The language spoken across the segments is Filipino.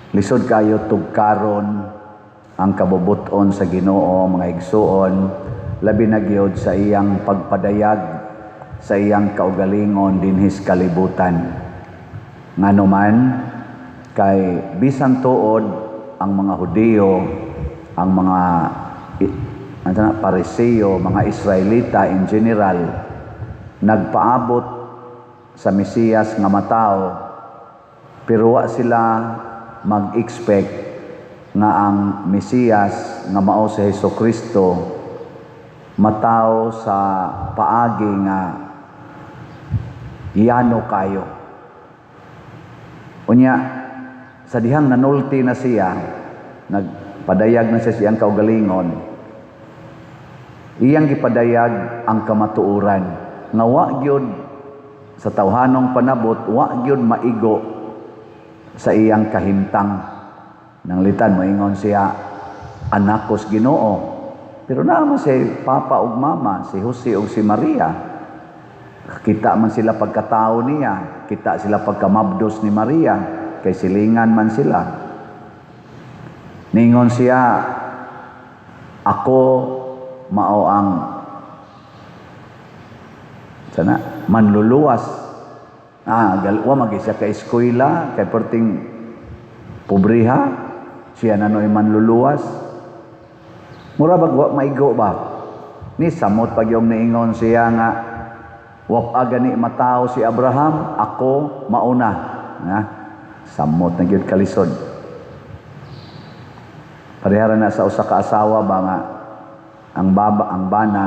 Lisod kayo tugkaron ang kabubuton sa Ginoo, mga igsuon, labi na gyud sa iyang pagpadayag sa iyang kaugalingon dinhis kalibutan. Nganuman kay bisan tuod ang mga Hudiyo, ang mga Pariseo, mga Israelita in general, nagpaabot sa Mesiyas nga matao, pero wa sila mag-expect nga ang Mesiyas nga mao si Hesukristo matao sa paagi nga yano kayo. Unya, sa dihang nanulti na siya, nagpadayag na siya siyang kaugalingon, iyang gipadayag ang kamatuoran nga wa gyud sa tawhanong panabot, wa gyud maigo sa iyang kahimtang. Nang litan moingon siya, anak kos Ginoo. Pero naman si Papa ug Mama, si Jose ug si Maria. Kita man sila pagkatao niya, kita sila pagkamabdos ni Maria, kay silingan man sila. Ningon siya, ako mao ang manluluwas. Wa magi siya ka eskwela, kay perting pobriha, siya nanoy manluluwas. Mura wa maigo ba? Ni samot pag yung niingon siya nga, wa gani matao si Abraham, ako mauna. Samot na gyud kalisod. Parehara na sa usa ka asawa ba nga ang bana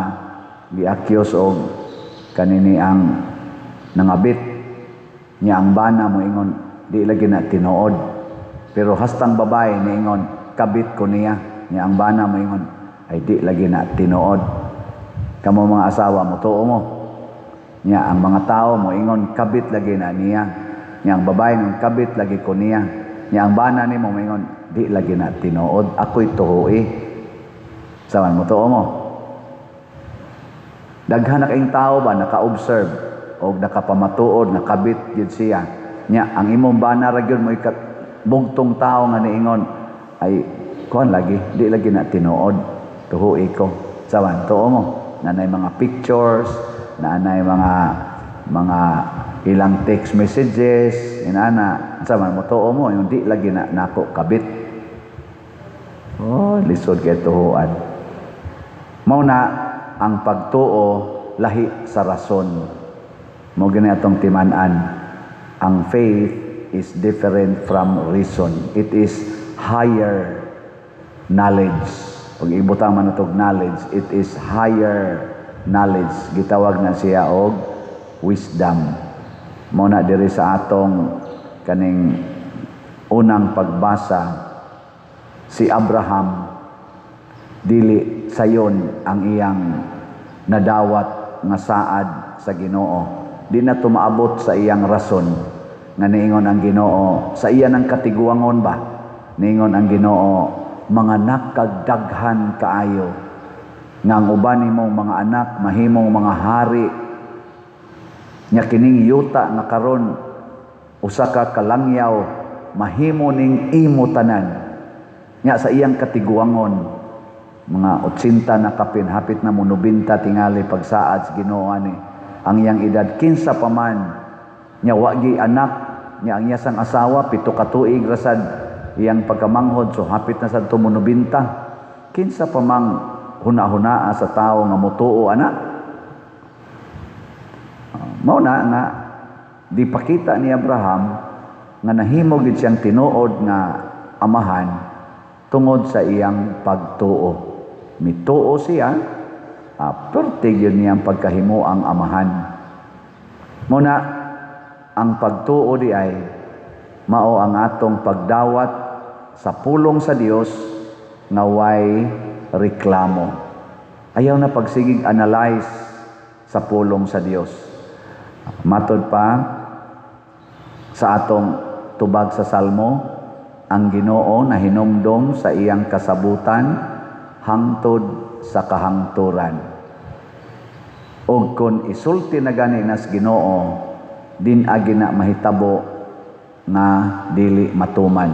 gi-accuse og kanini ang nangabit niya, ang bana mo ingon di lagi na tinuod, pero hastang babae niingon kabit ko niya ang bana mo ingon ay di lagi na tinuod. Kamo mga asawa mo tuo mo niya, ang mga tao mo ingon kabit lagi na niya ang babae ng kabit lagi ko niya ang bana ni mo ingon di lagi na tinuod, ako'y tuhoy. Saman mo tuo mo. Daghan na kaing tao ba naka-observe o nakapamatuod, nakabit gyud siya nya ang imong bana ra gyud mo bugtong tao nga niingon ay kuan lagi di lagi na tinuod, tuhoy ko. Saman tuo mo, nanay mga pictures, nanay mga ilang text messages, inana saman mo tuo mo yung di lagi na nako kabit. Lisod kay tuhuan. Mao na ang pagtuo lahi sa rason. Mo gani atong timan-an, ang faith is different from reason. It is higher knowledge. Pag ibutang man natog knowledge, it is higher knowledge. Gitawag na siya og wisdom. Mo na diri sa atong kaning unang pagbasa, si Abraham dili sayon ang iyang nadawat nga saad sa Ginoo. Di na tumaabot sa iyang rason nga niingon ang Ginoo sa iya ng katiguangon ba. Niingon ang Ginoo, mga nakagdaghan kaayo nga ang uban nimong mga anak mahimong mga hari, nya kining yuta nga karon usa ka kalangyaw mahimo ning imo tanan. Nya sa iyang katiguangon, mga 80 na kapin, hapit na mo 90 tingali pagsaad sa Ginoo ani. Ang iyang edad 15 pa man, nya wa gi anak, nya ang iyang asawa 7 ka tuig rasad iyang pagkamanghod, so hapit na sad mo 90. 15 pa mang huna-hunaa sa tao nga motuo ana. Mao na nga di pakita ni Abraham nga nahimo gid siyang tinuod nga amahan tungod sa iyang pagtuo. Mituo siya, pertig yun niyang pagkahimo ang amahan. Muna, ang pagtuo di ay mao ang atong pagdawat sa pulong sa Dios nga way reklamo. Ayaw na pagsigig analyze sa pulong sa Dios. Matod pa sa atong tubag sa Salmo, ang Ginoo na hinumdom sa iyang kasabutan hangtod sa kahangturan. Og kun isulti na gani nas Ginoo, din agi na mahitabo nga dili matuman.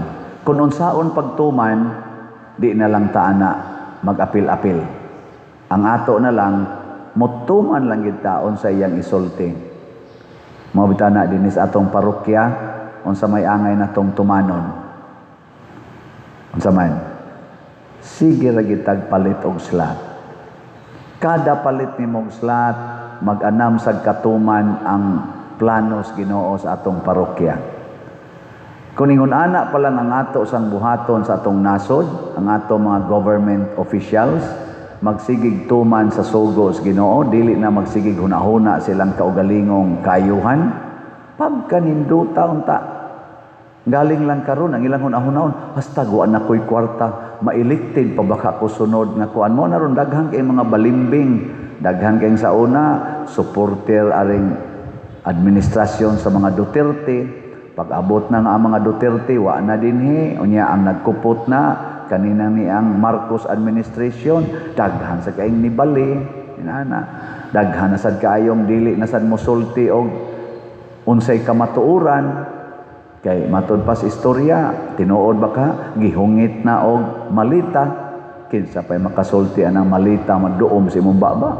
Kung unsaon pagtuman, di na lang taana mag-apil-apil. Ang ato na lang, mutuman lang gid taon sa iyang isulti. Mabita na dinis atong parokya, unsa may angay natong tumanon. Unsa man? Sige ra gid tagpalit og slot. Kada palit ni mong slot, mag-anam sa katuman ang planos Ginoo sa atong parokya. Kung ingon ana pa lang ang ato sang buhaton sa atong nasod, ang ato mga government officials, magsigig tuman sa sugos Ginoo, dili na magsigig hunahuna silang kaugalingong kayuhan, pagkaninduta unta. Galing lang karon ang ilang hunahunahon, hasta guan na ko'y kwarta, mailiktin pa baka ko sunod nga kuan mo naron daghan kay mga balimbing, daghan kay sa una supporter aring administrasyon sa mga Duterte. Pag-abot na nga ang mga Duterte, wa na dinhi, unya ang nagkupot na kanina ni ang Marcos administration, daghan sa kaing nibali, inana. Daghan na sad kaayong dili na sad mosulti og unsay kamatuoran. Kay matud pas istorya, tinuod ba ka gihungit na og malita, kinsa pay makasulti anang malita maduom si imong baba.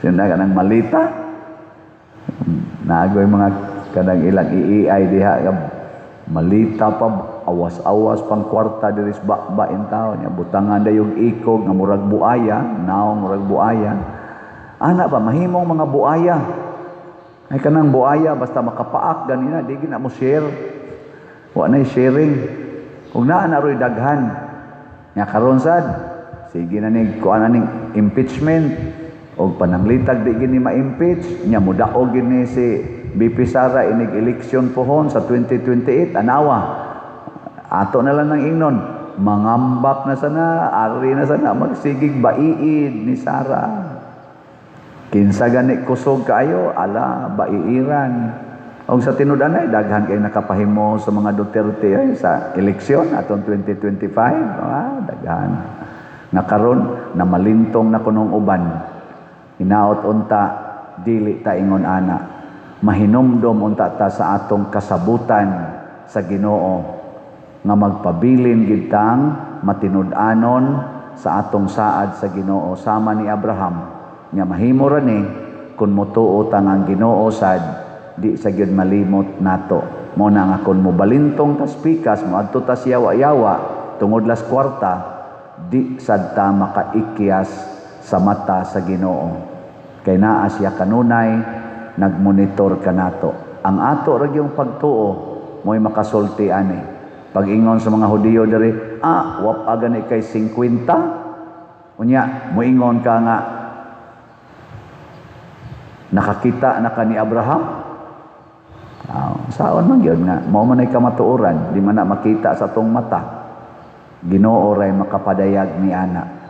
Sina ka ng malita. Naagoy mga kanang ilang iiay diha malita pa awas-awas pang kwarta diri sa bakbain tao nya butangan dayog ikog nga murag buaya, naong murag buaya. Ana ba mahimong mga buaya? Ay kanang buaya basta makapaak ganina di gina mo share. Wa na sharing. Ug naa na roy daghan. Nya karon sad sige na ni kuan ning impeachment og pananglitag di gini ma-impeach nya mudaog gini si BP Sara inig eleksyon pohon sa 2028 anawa. Ato na lang ng ingnon mangambak na sana, ari na sana magsigig baiid ni Sara. Kinsa gani kusog kaayo, ala, baiiran. O sa tinud-anay, daghan kayo nakapahimo sa mga Duterte ay, sa eleksyon atong 2025. Daghan. Nakaroon, na malintong na kunong uban. Hinaot unta, dili ta ingon ana. Mahinumdom unta ta sa atong kasabutan sa Ginoo nga magpabilin gitang matinud-anon sa atong saad sa Ginoo sama ni Abraham. Nga mahimo ra ni kun motuo tang ang Ginoo sad di sa gyud malimot nato. Mo na nga kun mobalintong tas pikas moadto ta yawa-yawa tungod las kwarta di sad ta makaikyas sa mata sa Ginoo. Kay naa siya kanunay nagmonitor kanato. Ang ato ra gyung pagtuo mo'y makasulti ani. Pag-ingon sa mga Hudiyo diri, wap agani kay 50. Unya moingon ka nga nakakita na ka ni Abraham. Saon man gyud nga mao man ay kamatuoran, di man na makita sa tong mata. Ginoo ray makapadayag ni ana.